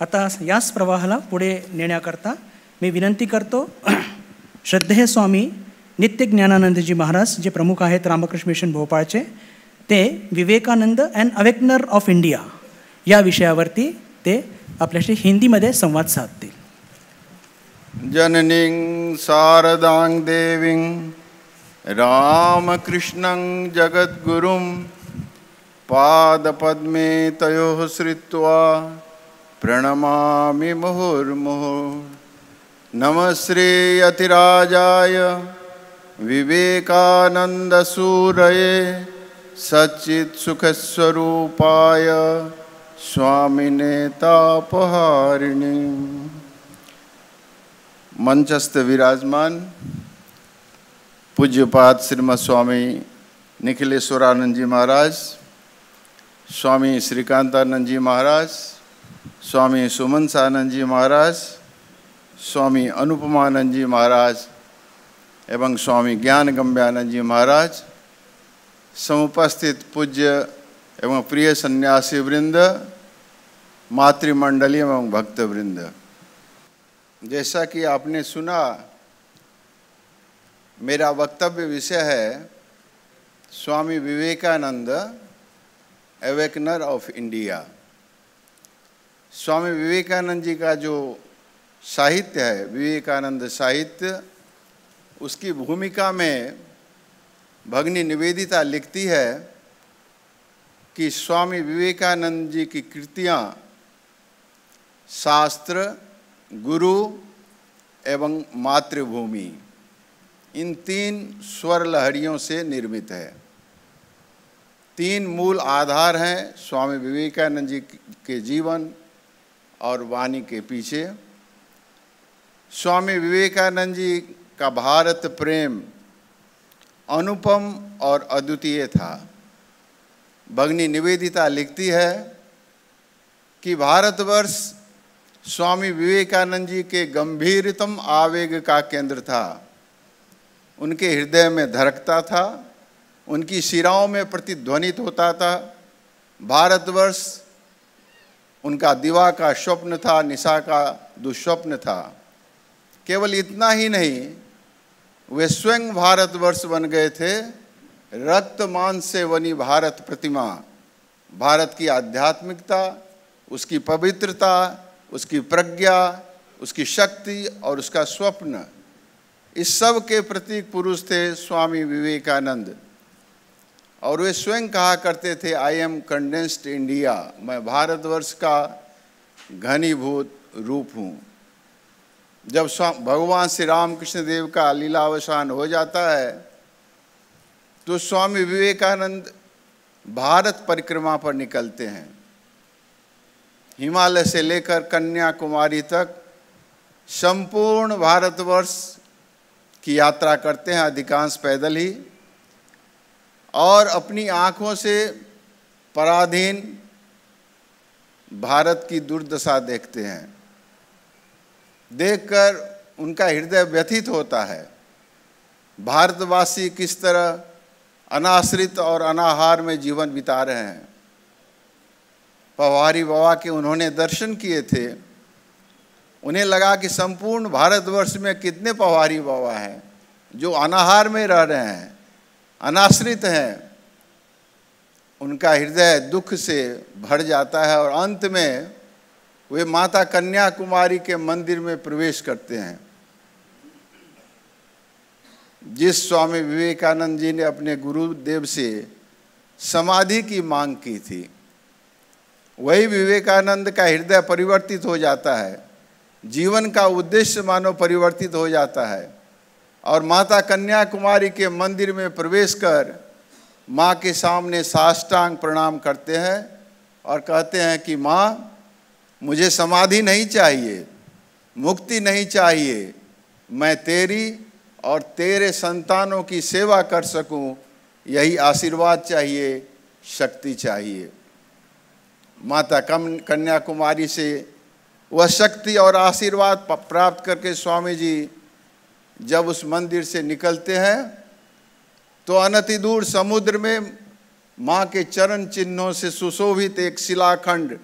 आता याच प्रवाहाला पुढे नेण्याकरता मी विनंती करतो श्रद्धेय स्वामी नित्य ज्ञानानंदजी महाराज जे प्रमुख आहेत रामकृष्ण मिशन भोपाळचे, ते Vivekananda and awakener of India या विषयावरती ते आपल्याशी हिंदीमध्ये संवाद साधतील. जननीं शारदां देवीं रामकृष्णं जगद्गुरुं पादपद्मे तयोः श्रित्वा प्रणमामि मुहुर्मुहुः. नमस्ते यतिराजाय विवेकानंदसूरये सच्चित्सुखस्वरूपाय स्वामिने तापहारिणे. मंचस्थ विराजमान पूज्यपाद श्रीमद स्वामी निखिलेश्वरानंद जी महाराज, स्वामी श्रीकांतानंद जी महाराज, स्वामी सुमनसानंद जी महाराज, स्वामी अनुपमानंद जी महाराज एवं स्वामी ज्ञान गम्यानंद जी महाराज, समुपस्थित पूज्य एवं प्रिय सन्यासी वृंद, मातृमंडली एवं भक्त वृंद, जैसा कि आपने सुना, मेरा वक्तव्य विषय है Swami Vivekananda awakener of India. स्वामी विवेकानंद जी का जो साहित्य है, विवेकानंद साहित्य, उसकी भूमिका में भगिनी निवेदिता लिखती है कि स्वामी विवेकानंद जी की कृतियाँ शास्त्र, गुरु एवं मातृभूमि, इन तीन स्वर लहरियों से निर्मित है. तीन मूल आधार हैं स्वामी विवेकानंद जी के जीवन और वाणी के पीछे. स्वामी विवेकानंद जी का भारत प्रेम अनुपम और अद्वितीय था. भगिनी निवेदिता लिखती है कि भारतवर्ष स्वामी विवेकानंद जी के गंभीरतम आवेग का केंद्र था. उनके हृदय में धड़कता था, उनकी शिराओं में प्रतिध्वनित होता था. भारतवर्ष उनका दिवा का स्वप्न था, निशा का दुस्वप्न था. केवल इतना ही नहीं, वे स्वयं भारतवर्ष बन गए थे. रक्त मांस से बनी भारत प्रतिमा, भारत की आध्यात्मिकता, उसकी पवित्रता, उसकी प्रज्ञा, उसकी शक्ति और उसका स्वप्न, इस सब के प्रतीक पुरुष थे स्वामी विवेकानंद. और वे स्वयं कहा करते थे, आई एम कंडेंस्ड इंडिया, मैं भारतवर्ष का घनीभूत रूप हूँ. जब भगवान श्री रामकृष्ण देव का लीलावसान हो जाता है तो स्वामी विवेकानंद भारत परिक्रमा पर निकलते हैं. हिमालय से लेकर कन्याकुमारी तक संपूर्ण भारतवर्ष की यात्रा करते हैं, अधिकांश पैदल ही, और अपनी आँखों से पराधीन भारत की दुर्दशा देखते हैं. देखकर उनका हृदय व्यथित होता है. भारतवासी किस तरह अनाश्रित और अनाहार में जीवन बिता रहे हैं. पवारी बाबा के उन्होंने दर्शन किए थे. उन्हें लगा कि संपूर्ण भारतवर्ष में कितने पवारी बाबा हैं जो अनाहार में रह रहे हैं, अनाश्रित हैं. उनका हृदय दुख से भर जाता है और अंत में वे माता कन्याकुमारी के मंदिर में प्रवेश करते हैं. जिस स्वामी विवेकानंद जी ने अपने गुरुदेव से समाधि की मांग की थी, वही विवेकानंद का हृदय परिवर्तित हो जाता है. जीवन का उद्देश्य मानो परिवर्तित हो जाता है और माता कन्याकुमारी के मंदिर में प्रवेश कर माँ के सामने साष्टांग प्रणाम करते हैं और कहते हैं कि माँ, मुझे समाधि नहीं चाहिए, मुक्ति नहीं चाहिए, मैं तेरी और तेरे संतानों की सेवा कर सकूं, यही आशीर्वाद चाहिए, शक्ति चाहिए. माता कन्याकुमारी से वह शक्ति और आशीर्वाद प्राप्त करके स्वामी जी जब उस मंदिर से निकलते हैं तो अनति दूर समुद्र में माँ के चरण चिन्हों से सुशोभित एक शिलाखंड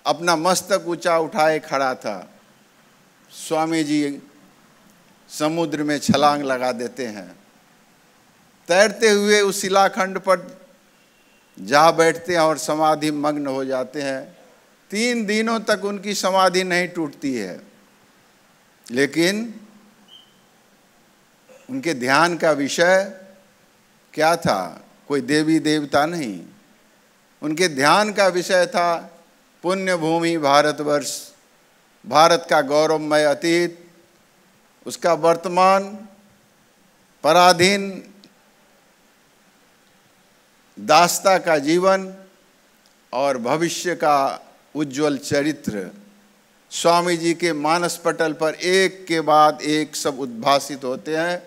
अपना मस्तक ऊंचा उठाए खड़ा था। स्वामी जी समुद्र में छलांग लगा देते हैं, तैरते हुए उस शिलाखंड पर जा बैठते हैं और समाधि मग्न हो जाते हैं। 3 दिनों तक उनकी समाधि नहीं टूटती है, लेकिन उनके ध्यान का विषय क्या था? कोई देवी देवता नहीं, उनके ध्यान का विषय था पुण्य भूमि भारतवर्ष, भारत का गौरवमय अतीत, उसका वर्तमान पराधीन दास्ता का जीवन और भविष्य का उज्जवल चरित्र। स्वामी जी के मानस पटल पर एक के बाद एक सब उद्भासित होते हैं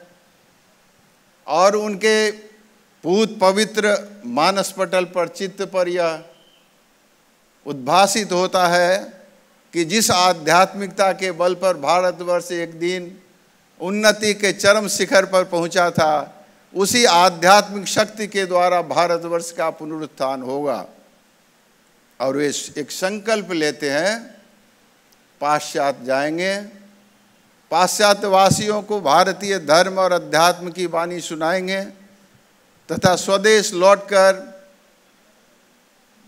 और उनके पूत पवित्र मानस पटल पर चित्त पर यह उद्भासित होता है कि जिस आध्यात्मिकता के बल पर भारतवर्ष एक दिन उन्नति के चरम शिखर पर पहुंचा था, उसी आध्यात्मिक शक्ति के द्वारा भारतवर्ष का पुनरुत्थान होगा। और वे एक संकल्प लेते हैं, पाश्चात्य जाएंगे, पाश्चात्य वासियों को भारतीय धर्म और अध्यात्म की वाणी सुनाएंगे तथा स्वदेश लौटकर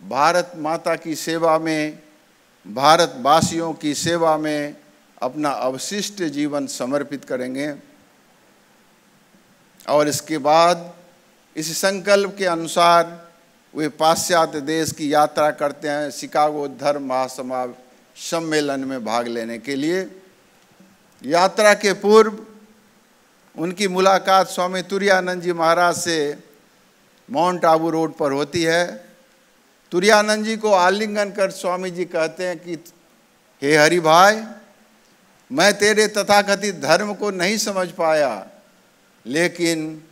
भारत माता की सेवा में, भारतवासियों की सेवा में अपना अवशिष्ट जीवन समर्पित करेंगे। और इसके बाद इस संकल्प के अनुसार वे पाश्चात्य देश की यात्रा करते हैं शिकागो धर्म महासभा सम्मेलन में भाग लेने के लिए। यात्रा के पूर्व उनकी मुलाकात स्वामी तुरायानंद जी महाराज से माउंट आबू रोड पर होती है। तुरायानंद जी को आलिंगन कर स्वामी जी कहते हैं कि हे हरि भाई, मैं तेरे तथाकथित धर्म को नहीं समझ पाया, लेकिन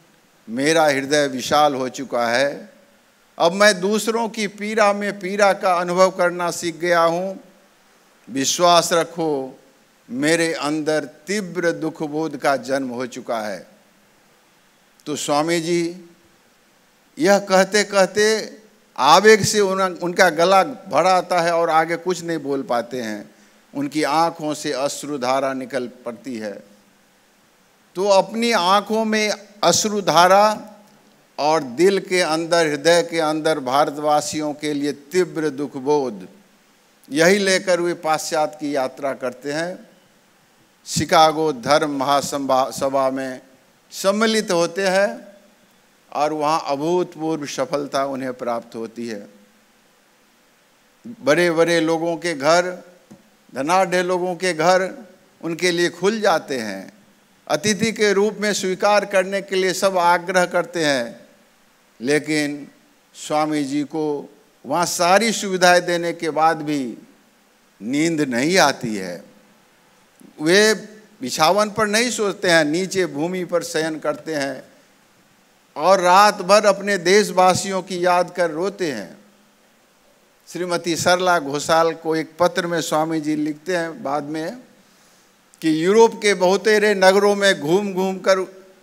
मेरा हृदय विशाल हो चुका है। अब मैं दूसरों की पीड़ा में पीड़ा का अनुभव करना सीख गया हूँ। विश्वास रखो, मेरे अंदर तीव्र दुख बोध का जन्म हो चुका है। तो स्वामी जी यह कहते कहते आवेग से उनका गला भर आता है और आगे कुछ नहीं बोल पाते हैं। उनकी आँखों से अश्रुधारा निकल पड़ती है। तो अपनी आँखों में अश्रुधारा और दिल के अंदर, हृदय के अंदर भारतवासियों के लिए तीव्र दुख बोध, यही लेकर वे पाश्चात्य की यात्रा करते हैं। शिकागो धर्म महासभा में सम्मिलित होते हैं और वहाँ अभूतपूर्व सफलता उन्हें प्राप्त होती है। बड़े बड़े लोगों के घर, धनाढ़ लोगों के घर उनके लिए खुल जाते हैं। अतिथि के रूप में स्वीकार करने के लिए सब आग्रह करते हैं, लेकिन स्वामी जी को वहाँ सारी सुविधाएं देने के बाद भी नींद नहीं आती है। वे बिछावन पर नहीं सोते हैं, नीचे भूमि पर शयन करते हैं और रात भर अपने देशवासियों की याद कर रोते हैं। श्रीमती सरला घोषाल को एक पत्र में स्वामी जी लिखते हैं बाद में कि यूरोप के बहुतेरे नगरों में घूम घूम कर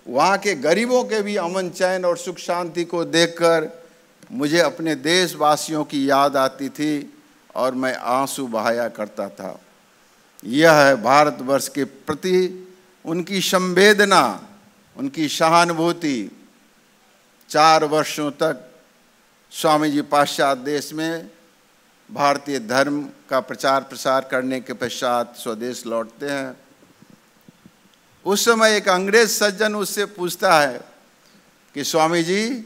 वहाँ के गरीबों के भी अमन चैन और सुख शांति को देखकर मुझे अपने देशवासियों की याद आती थी और मैं आंसू बहाया करता था। यह है भारतवर्ष के प्रति उनकी संवेदना, उनकी सहानुभूति। 4 वर्षों तक स्वामी जी पाश्चात्य देश में भारतीय धर्म का प्रचार प्रसार करने के पश्चात स्वदेश लौटते हैं। उस समय एक अंग्रेज सज्जन उससे पूछता है कि स्वामी जी,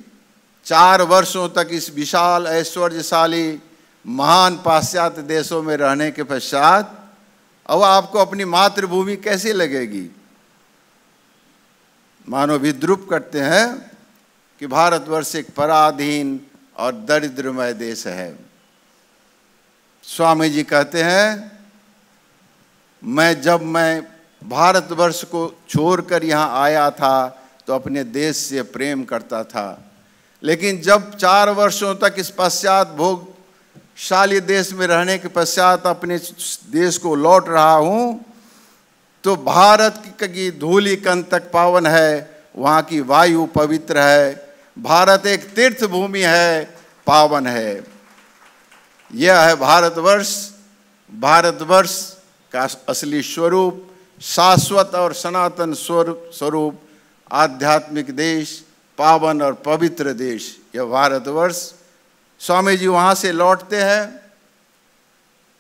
4 वर्षों तक इस विशाल ऐश्वर्यशाली महान पाश्चात्य देशों में रहने के पश्चात अब आपको अपनी मातृभूमि कैसी लगेगी? मानो विद्रूप करते हैं कि भारतवर्ष एक पराधीन और दरिद्रमय देश है। स्वामी जी कहते हैं, जब मैं भारतवर्ष को छोड़कर यहाँ आया था तो अपने देश से प्रेम करता था, लेकिन जब 4 वर्षों तक इस पश्चात भोगशाली देश में रहने के पश्चात अपने देश को लौट रहा हूँ तो भारत की धूलि कण तक पावन है, वहाँ की वायु पवित्र है, भारत एक तीर्थ भूमि है, पावन है। यह है भारतवर्ष भारतवर्ष का असली स्वरूप, शाश्वत और सनातन स्वरूप, आध्यात्मिक देश, पावन और पवित्र देश, यह भारतवर्ष। स्वामी जी वहाँ से लौटते हैं,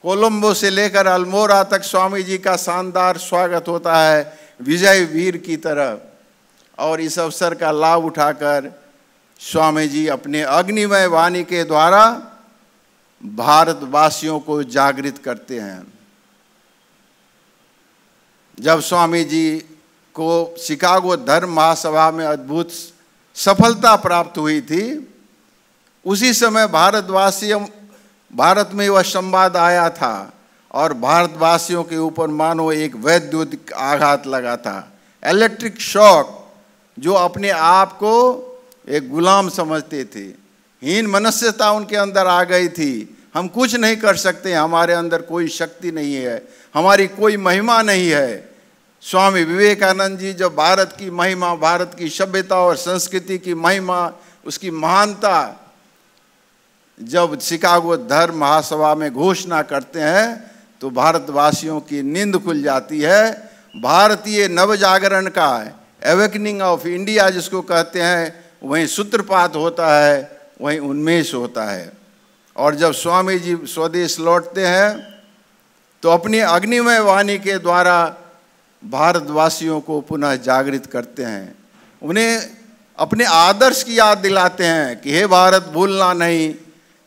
कोलंबो से लेकर अल्मोड़ा तक स्वामी जी का शानदार स्वागत होता है विजय वीर की तरह। और इस अवसर का लाभ उठाकर स्वामी जी अपने अग्निमय वाणी के द्वारा भारतवासियों को जागृत करते हैं। जब स्वामी जी को शिकागो धर्म महासभा में अद्भुत सफलता प्राप्त हुई थी, उसी समय भारत में वह संवाद आया था और भारतवासियों के ऊपर मानो एक वैद्युतिक आघात लगा था, इलेक्ट्रिक शॉक, जो अपने आप को एक गुलाम समझते थे। हीन मनस्यता उनके अंदर आ गई थी। हम कुछ नहीं कर सकते, हमारे अंदर कोई शक्ति नहीं है, हमारी कोई महिमा नहीं है। स्वामी विवेकानंद जी जब भारत की महिमा, भारत की सभ्यता और संस्कृति की महिमा, उसकी महानता जब शिकागो धर्म महासभा में घोषणा करते हैं तो भारतवासियों की नींद खुल जाती है। भारतीय नवजागरण का, एवेकनिंग ऑफ इंडिया जिसको कहते हैं, वहीं सूत्रपात होता है, वहीं उन्मेष होता है। और जब स्वामी जी स्वदेश लौटते हैं तो अपनी अग्निमय वाणी के द्वारा भारतवासियों को पुनः जागृत करते हैं, उन्हें अपने आदर्श की याद दिलाते हैं कि हे भारत, भूलना नहीं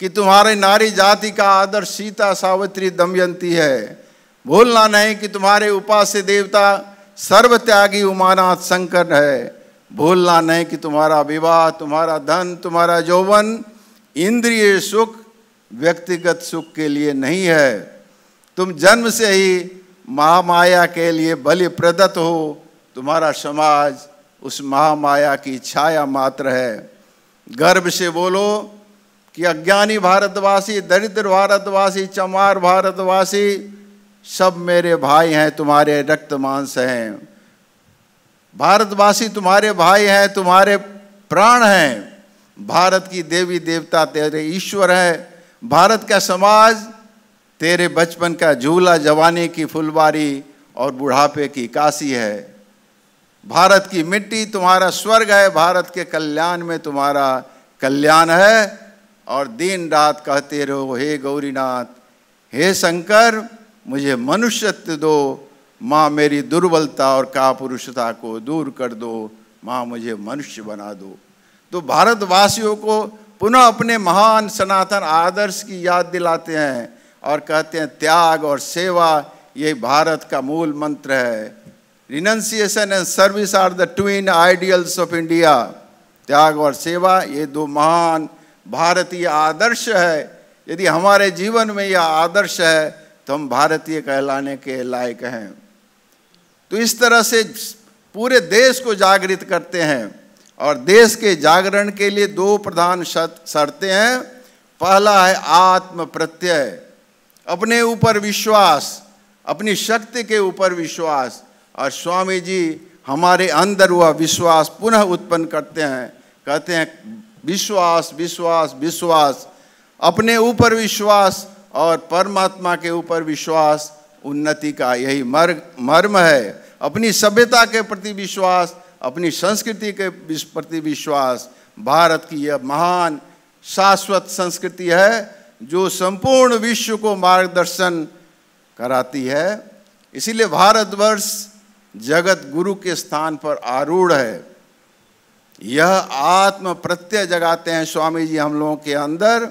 कि तुम्हारे नारी जाति का आदर्श सीता, सावित्री, दमयंती है। भूलना नहीं कि तुम्हारे उपास्य देवता सर्वत्यागी उमानाथ शंकर है। भूलना नहीं कि तुम्हारा विवाह, तुम्हारा धन, तुम्हारा यौवन इंद्रिय सुख, व्यक्तिगत सुख के लिए नहीं है। तुम जन्म से ही महामाया के लिए बलि प्रदत्त हो। तुम्हारा समाज उस महामाया की छाया मात्र है। गर्व से बोलो कि अज्ञानी भारतवासी, दरिद्र भारतवासी, चमार भारतवासी सब मेरे भाई हैं, तुम्हारे रक्त मांस हैं। भारतवासी तुम्हारे भाई हैं, तुम्हारे प्राण हैं। भारत की देवी देवता तेरे ईश्वर हैं। भारत का समाज तेरे बचपन का झूला, जवानी की फुलवारी और बुढ़ापे की काशी है। भारत की मिट्टी तुम्हारा स्वर्ग है। भारत के कल्याण में तुम्हारा कल्याण है। और दिन रात कहते रहो, हे गौरीनाथ, हे शंकर, मुझे मनुष्यत्व दो। माँ, मेरी दुर्बलता और कापुरुषता को दूर कर दो। माँ, मुझे मनुष्य बना दो। तो भारतवासियों को पुनः अपने महान सनातन आदर्श की याद दिलाते हैं और कहते हैं त्याग और सेवा ये भारत का मूल मंत्र है। Renunciation and service are the twin ideals of India. त्याग और सेवा ये दो महान भारतीय आदर्श है। यदि हमारे जीवन में यह आदर्श है तो हम भारतीय कहलाने के लायक हैं। तो इस तरह से पूरे देश को जागृत करते हैं। और देश के जागरण के लिए दो प्रधान शर्तें हैं। पहला है आत्म प्रत्यय, अपने ऊपर विश्वास, अपनी शक्ति के ऊपर विश्वास। और स्वामी जी हमारे अंदर वह विश्वास पुनः उत्पन्न करते हैं। कहते हैं विश्वास, विश्वास, विश्वास, अपने ऊपर विश्वास और परमात्मा के ऊपर विश्वास उन्नति का यही मर्म है। अपनी सभ्यता के प्रति विश्वास, अपनी संस्कृति के प्रति विश्वास। भारत की यह महान शाश्वत संस्कृति है जो संपूर्ण विश्व को मार्गदर्शन कराती है। इसीलिए भारतवर्ष जगत गुरु के स्थान पर आरूढ़ है। यह आत्म प्रत्यय जगाते हैं स्वामी जी हम लोगों के अंदर।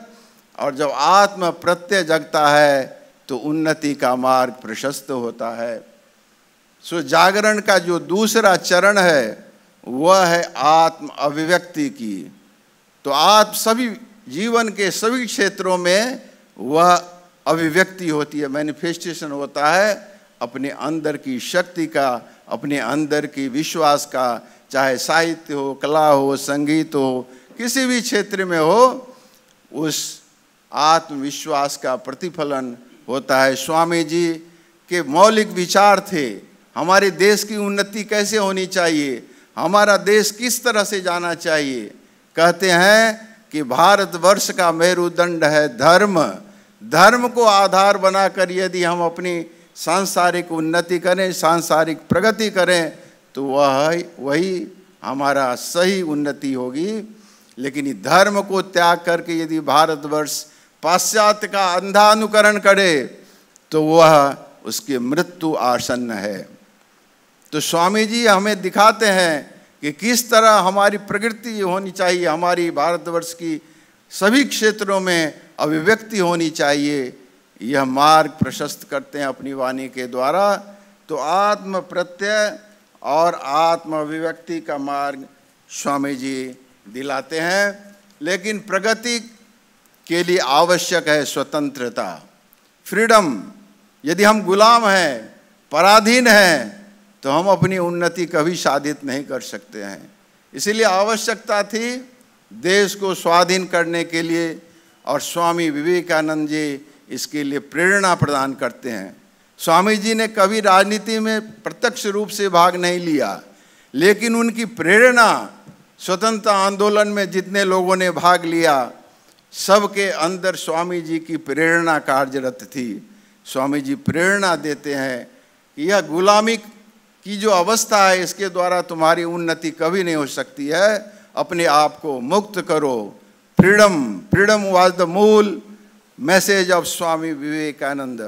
और जब आत्म प्रत्यय जगता है तो उन्नति का मार्ग प्रशस्त होता है। सो जागरण का जो दूसरा चरण है वह है आत्म अभिव्यक्ति की। तो आप सभी जीवन के सभी क्षेत्रों में वह अभिव्यक्ति होती है, मैनिफेस्टेशन होता है अपने अंदर की शक्ति का, अपने अंदर की विश्वास का। चाहे साहित्य हो, कला हो, संगीत हो, किसी भी क्षेत्र में हो, उस आत्मविश्वास का प्रतिफलन होता है। स्वामी जी के मौलिक विचार थे, हमारे देश की उन्नति कैसे होनी चाहिए, हमारा देश किस तरह से जाना चाहिए। कहते हैं कि भारतवर्ष का मेरुदंड है धर्म, धर्म को आधार बनाकर यदि हम अपनी सांसारिक उन्नति करें, सांसारिक प्रगति करें, तो वही हमारा सही उन्नति होगी। लेकिन धर्म को त्याग करके यदि भारतवर्ष पाश्चात्य का अंधा अनुकरण करे तो वह उसकी मृत्यु आसन्न है। तो स्वामी जी हमें दिखाते हैं कि किस तरह हमारी प्रकृति होनी चाहिए, हमारी भारतवर्ष की सभी क्षेत्रों में अभिव्यक्ति होनी चाहिए। यह मार्ग प्रशस्त करते हैं अपनी वाणी के द्वारा। तो आत्म प्रत्यय और आत्म अभिव्यक्ति का मार्ग स्वामी जी दिलाते हैं। लेकिन प्रगति के लिए आवश्यक है स्वतंत्रता, फ्रीडम। यदि हम गुलाम हैं, पराधीन हैं, तो हम अपनी उन्नति कभी साधित नहीं कर सकते हैं। इसीलिए आवश्यकता थी देश को स्वाधीन करने के लिए, और स्वामी विवेकानंद जी इसके लिए प्रेरणा प्रदान करते हैं। स्वामी जी ने कभी राजनीति में प्रत्यक्ष रूप से भाग नहीं लिया, लेकिन उनकी प्रेरणा स्वतंत्रता आंदोलन में जितने लोगों ने भाग लिया, सबके अंदर स्वामी जी की प्रेरणा कार्यरत थी। स्वामी जी प्रेरणा देते हैं कि यह गुलामी की जो अवस्था है, इसके द्वारा तुम्हारी उन्नति कभी नहीं हो सकती है। अपने आप को मुक्त करो। फ्रीडम, फ्रीडम वाज द मूल मैसेज ऑफ स्वामी विवेकानंद।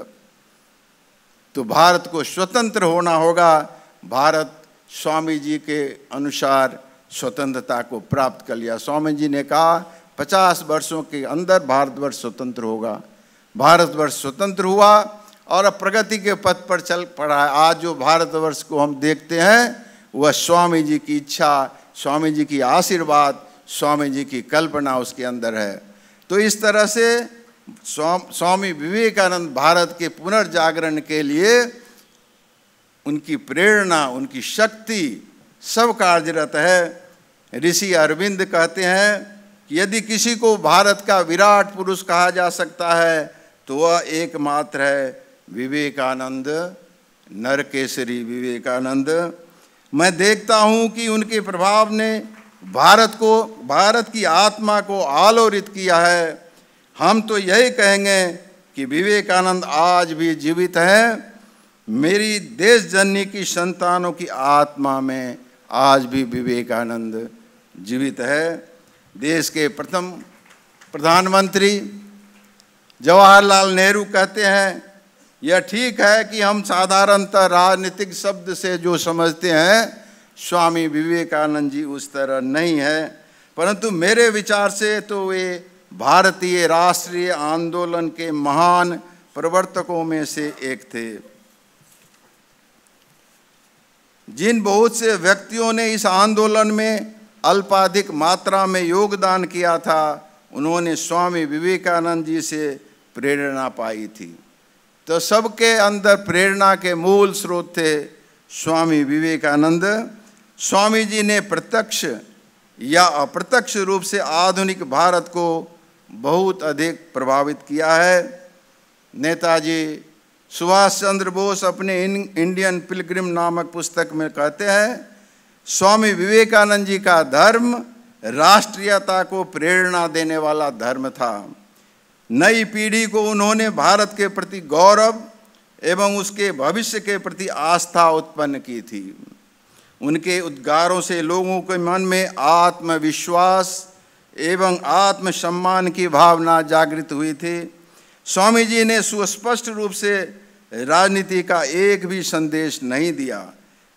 तो भारत को स्वतंत्र होना होगा। भारत स्वामी जी के अनुसार स्वतंत्रता को प्राप्त कर लिया। स्वामी जी ने कहा 50 वर्षों के अंदर भारतवर्ष स्वतंत्र होगा। भारतवर्ष स्वतंत्र हुआ और अब प्रगति के पथ पर चल पड़ा है। आज जो भारतवर्ष को हम देखते हैं वह स्वामी जी की इच्छा, स्वामी जी की आशीर्वाद, स्वामी जी की कल्पना उसके अंदर है। तो इस तरह से स्वामी विवेकानंद भारत के पुनर्जागरण के लिए उनकी प्रेरणा, उनकी शक्ति सब कार्यरत है। ऋषि अरविंद कहते हैं कि यदि किसी को भारत का विराट पुरुष कहा जा सकता है तो वह एकमात्र है विवेकानंद, नरकेसरी विवेकानंद। मैं देखता हूँ कि उनके प्रभाव ने भारत की आत्मा को आलोड़ित किया है। हम तो यही कहेंगे कि विवेकानंद आज भी जीवित हैं। मेरी देश जननी की संतानों की आत्मा में आज भी विवेकानंद जीवित है। देश के प्रथम प्रधानमंत्री जवाहरलाल नेहरू कहते हैं, यह ठीक है कि हम साधारणतः राजनीतिक शब्द से जो समझते हैं, स्वामी विवेकानंद जी उस तरह नहीं है, परंतु मेरे विचार से तो वे भारतीय राष्ट्रीय आंदोलन के महान प्रवर्तकों में से एक थे। जिन बहुत से व्यक्तियों ने इस आंदोलन में अल्पाधिक मात्रा में योगदान किया था, उन्होंने स्वामी विवेकानंद जी से प्रेरणा पाई थी। तो सबके अंदर प्रेरणा के मूल स्रोत थे स्वामी विवेकानंद। स्वामी जी ने प्रत्यक्ष या अप्रत्यक्ष रूप से आधुनिक भारत को बहुत अधिक प्रभावित किया है। नेताजी सुभाष चंद्र बोस अपने इंडियन पिलग्रिम नामक पुस्तक में कहते हैं, स्वामी विवेकानंद जी का धर्म राष्ट्रीयता को प्रेरणा देने वाला धर्म था। नई पीढ़ी को उन्होंने भारत के प्रति गौरव एवं उसके भविष्य के प्रति आस्था उत्पन्न की थी। उनके उद्गारों से लोगों के मन में आत्मविश्वास एवं आत्मसम्मान की भावना जागृत हुई थी। स्वामी जी ने सुस्पष्ट रूप से राजनीति का एक भी संदेश नहीं दिया,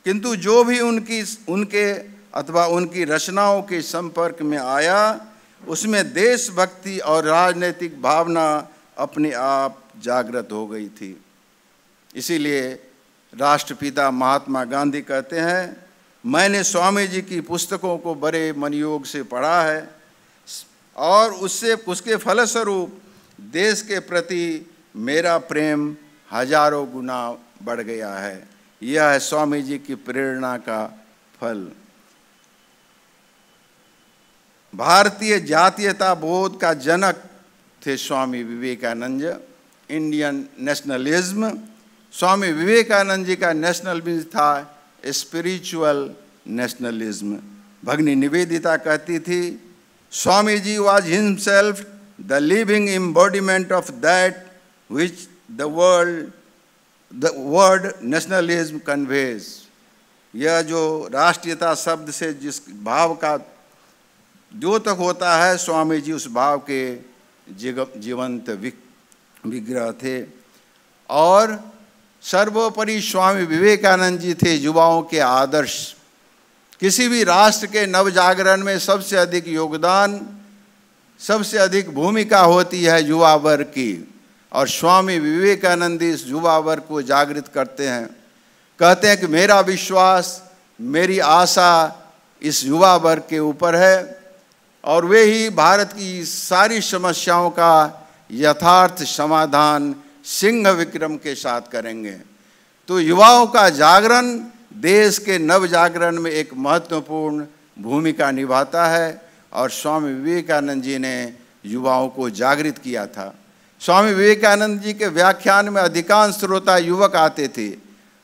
किंतु जो भी उनके अथवा उनकी रचनाओं के संपर्क में आया, उसमें देशभक्ति और राजनीतिक भावना अपने आप जागृत हो गई थी। इसीलिए राष्ट्रपिता महात्मा गांधी कहते हैं, मैंने स्वामी जी की पुस्तकों को बड़े मनयोग से पढ़ा है और उसके फलस्वरूप देश के प्रति मेरा प्रेम हजारों गुना बढ़ गया है। यह है स्वामी जी की प्रेरणा का फल। भारतीय जातीयता बोध का जनक थे स्वामी विवेकानंद। इंडियन नेशनलिज्म, स्वामी विवेकानंद जी का नेशनलिज्म था स्पिरिचुअल नेशनलिज्म। भगनी निवेदिता कहती थी, Swami ji was himself the living embodiment of that which the word nationalism conveys. यह जो राष्ट्रीयता शब्द से जिस भाव का द्योतक होता है, स्वामी जी उस भाव के जीवंत विग्रह थे। और सर्वोपरि स्वामी विवेकानंद जी थे युवाओं के आदर्श। किसी भी राष्ट्र के नवजागरण में सबसे अधिक योगदान, सबसे अधिक भूमिका होती है युवा वर्ग की, और स्वामी विवेकानंद इस युवा वर्ग को जागृत करते हैं। कहते हैं कि मेरा विश्वास, मेरी आशा इस युवा वर्ग के ऊपर है, और वे ही भारत की सारी समस्याओं का यथार्थ समाधान सिंह विक्रम के साथ करेंगे। तो युवाओं का जागरण देश के नव जागरण में एक महत्वपूर्ण भूमिका निभाता है, और स्वामी विवेकानंद जी ने युवाओं को जागृत किया था। स्वामी विवेकानंद जी के व्याख्यान में अधिकांश श्रोता युवक आते थे।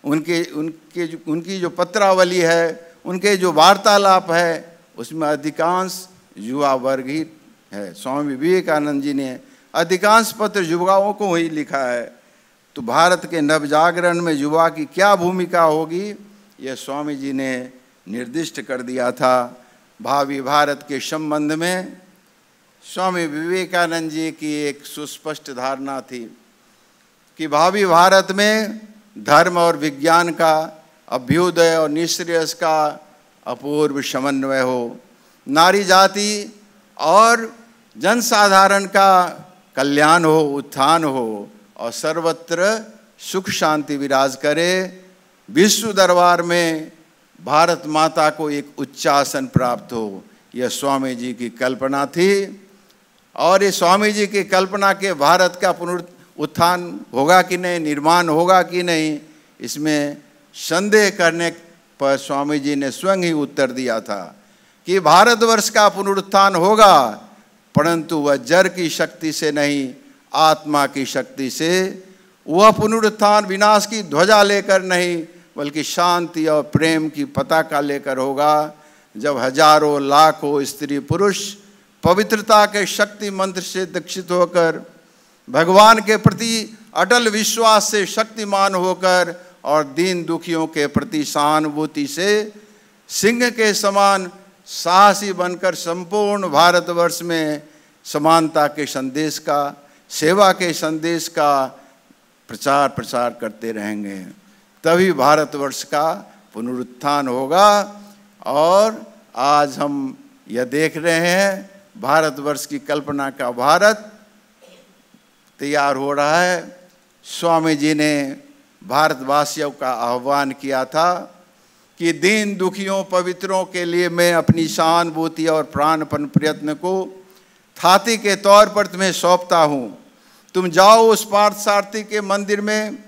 उनकी जो पत्रावली है, उनके जो वार्तालाप है, उसमें अधिकांश युवा वर्ग ही है। स्वामी विवेकानंद जी ने अधिकांश पत्र युवाओं को ही लिखा है। तो भारत के नवजागरण में युवा की क्या भूमिका होगी, यह स्वामी जी ने निर्दिष्ट कर दिया था। भावी भारत के संबंध में स्वामी विवेकानंद जी की एक सुस्पष्ट धारणा थी कि भावी भारत में धर्म और विज्ञान का, अभ्युदय और निःश्रेयस का अपूर्व समन्वय हो, नारी जाति और जनसाधारण का कल्याण हो, उत्थान हो, और सर्वत्र सुख शांति विराज करे। विश्व दरबार में भारत माता को एक उच्चासन प्राप्त हो, यह स्वामी जी की कल्पना थी। और ये स्वामी जी की कल्पना के भारत का पुनरुत्थान होगा कि नहीं, निर्माण होगा कि नहीं, इसमें संदेह करने पर स्वामी जी ने स्वयं ही उत्तर दिया था कि भारतवर्ष का पुनरुत्थान होगा, परंतु वह जड़ की शक्ति से नहीं, आत्मा की शक्ति से। वह पुनरुत्थान विनाश की ध्वजा लेकर नहीं, बल्कि शांति और प्रेम की पताका लेकर होगा। जब हजारों लाखों स्त्री पुरुष पवित्रता के शक्ति मंत्र से दीक्षित होकर, भगवान के प्रति अटल विश्वास से शक्तिमान होकर, और दीन दुखियों के प्रति सहानुभूति से सिंह के समान साहसी बनकर संपूर्ण भारतवर्ष में समानता के संदेश का, सेवा के संदेश का प्रसार करते रहेंगे, तभी भारतवर्ष का पुनरुत्थान होगा। और आज हम यह देख रहे हैं, भारतवर्ष की कल्पना का भारत तैयार हो रहा है। स्वामी जी ने भारतवासियों का आह्वान किया था कि दीन दुखियों पवित्रों के लिए मैं अपनी सहानुभूति और प्राणपण प्रयत्न को थाती के तौर पर तुम्हें सौंपता हूँ। तुम जाओ उस पार्थसारथी के मंदिर में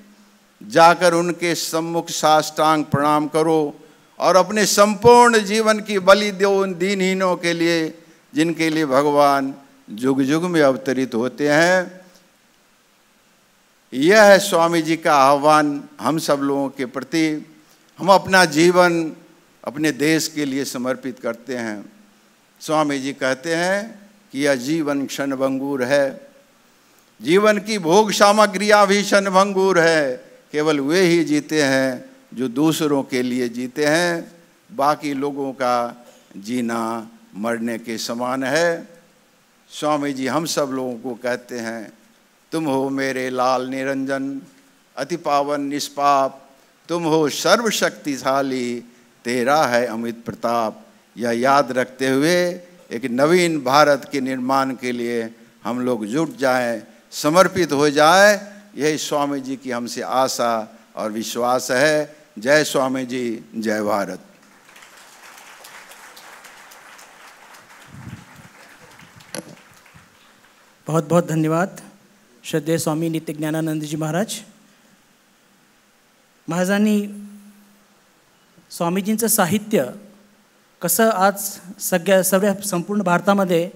जाकर उनके सम्मुख साष्टांग प्रणाम करो, और अपने संपूर्ण जीवन की बलि दो उन दीनहीनों के लिए जिनके लिए भगवान जुग जुग में अवतरित होते हैं। यह है स्वामी जी का आह्वान हम सब लोगों के प्रति। हम अपना जीवन अपने देश के लिए समर्पित करते हैं। स्वामी जी कहते हैं कि यह जीवन क्षणभंगुर है, जीवन की भोग सामग्रियाँ भी क्षणभंगुर है। केवल वे ही जीते हैं जो दूसरों के लिए जीते हैं, बाकी लोगों का जीना मरने के समान है। स्वामी जी हम सब लोगों को कहते हैं, तुम हो मेरे लाल निरंजन, अति पावन निष्पाप, तुम हो सर्वशक्तिशाली, तेरा है अमित प्रताप। यह याद रखते हुए एक नवीन भारत के निर्माण के लिए हम लोग जुट जाएं, समर्पित हो जाएं, यही स्वामी जी की हमसे आशा और विश्वास है। जय स्वामी जी, जय भारत। बहुत बहुत धन्यवाद श्रद्धेय स्वामी नित्य ज्ञानानंद जी महाराज. महाराजांनी स्वामीजींचं साहित्य कसं आज सर्व संपूर्ण भारतामध्ये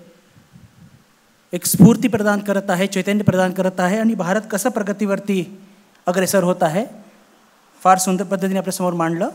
एक स्फूर्ती प्रदान करत आहे, चैतन्य प्रदान करत आहे आणि भारत कसं प्रगतीवरती अग्रेसर होत आहे, फार सुंदर पद्धतीने आपल्यासमोर मांडलं.